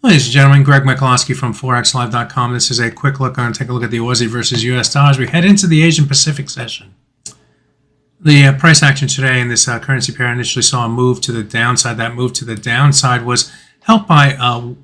Ladies and gentlemen, Greg Michalowski from ForexLive.com. This is a quick look on take a look at the Aussie versus US dollar as we head into the Asian Pacific session. The price action today in this currency pair initially saw a move to the downside. That move to the downside was helped by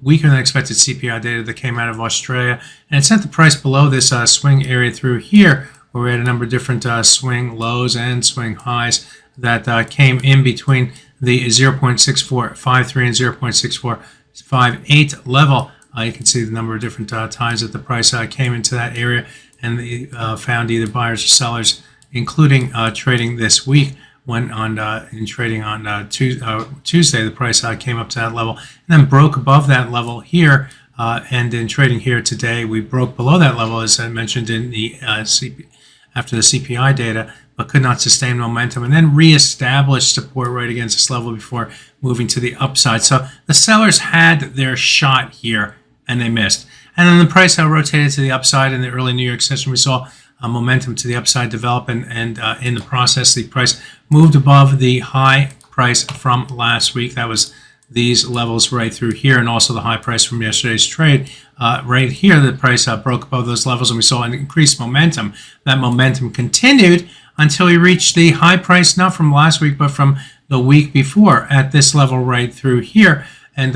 weaker than expected CPI data that came out of Australia, and it sent the price below this swing area through here, where we had a number of different swing lows and swing highs that came in between the 0.6453 and 0.6458 level. You can see the number of different times that the price came into that area and found either buyers or sellers, including trading this week. When in trading on Tuesday, the price came up to that level and then broke above that level here. And in trading here today, we broke below that level, as I mentioned in the after the CPI data, but could not sustain momentum and then reestablish support right against this level before moving to the upside. So the sellers had their shot here and they missed. And then the price rotated to the upside in the early New York session. We saw momentum to the upside develop, and in the process, the price moved above the high price from last week. That was these levels right through here, and also the high price from yesterday's trade. Right here, the price broke above those levels, and we saw an increased momentum. That momentum continued until we reached the high price, not from last week, but from the week before at this level right through here. And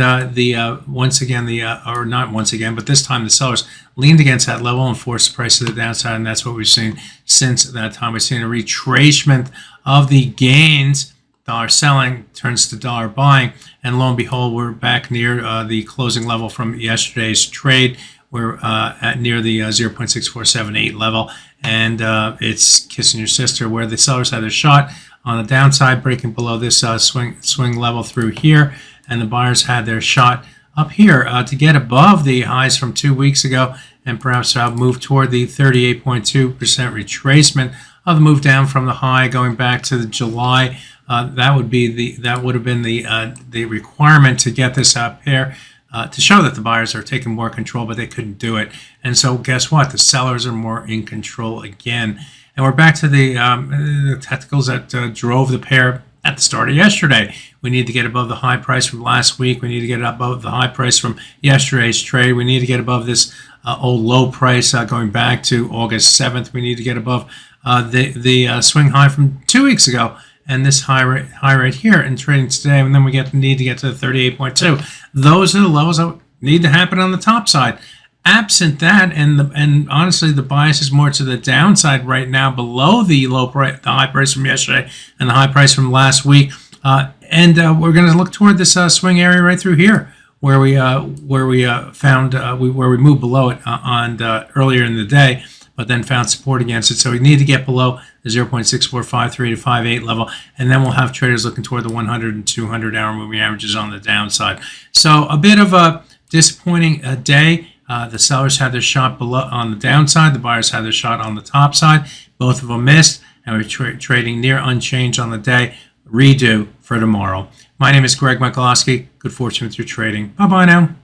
once again, or not once again, but this time the sellers leaned against that level and forced the price to the downside, and that's what we've seen since that time. We've seen a retracement of the gains. Dollar selling turns to dollar buying, and lo and behold, we're back near the closing level from yesterday's trade. We're at near the 0.6478 level, and it's kissing your sister, where the sellers had their shot on the downside, breaking below this swing level through here, and the buyers had their shot up here to get above the highs from 2 weeks ago, and perhaps move toward the 38.2% retracement of the move down from the high going back to the July. That would have been the requirement to get this pair to show that the buyers are taking more control, but they couldn't do it. And so guess what? The sellers are more in control again. And we're back to the technicals that drove the pair at the start of yesterday. We need to get above the high price from last week. We need to get above the high price from yesterday's trade. We need to get above this old low price going back to August 7th. We need to get above the swing high from 2 weeks ago, and this high right here in trading today, and then we need to get to the 38.2. Those are the levels that need to happen on the top side. Absent that, and honestly, the bias is more to the downside right now, below the the high price from yesterday and the high price from last week. And we're going to look toward this swing area right through here, where we moved below it earlier in the day, but then found support against it. So we need to get below the 0.6453 to 58 level, and then we'll have traders looking toward the 100 and 200 hour moving averages on the downside. So a bit of a disappointing day. The sellers had their shot below on the downside. The buyers had their shot on the top side. Both of them missed, and we're trading near unchanged on the day. Redo for tomorrow. My name is Greg Michalowski. Good fortune with your trading. Bye-bye now.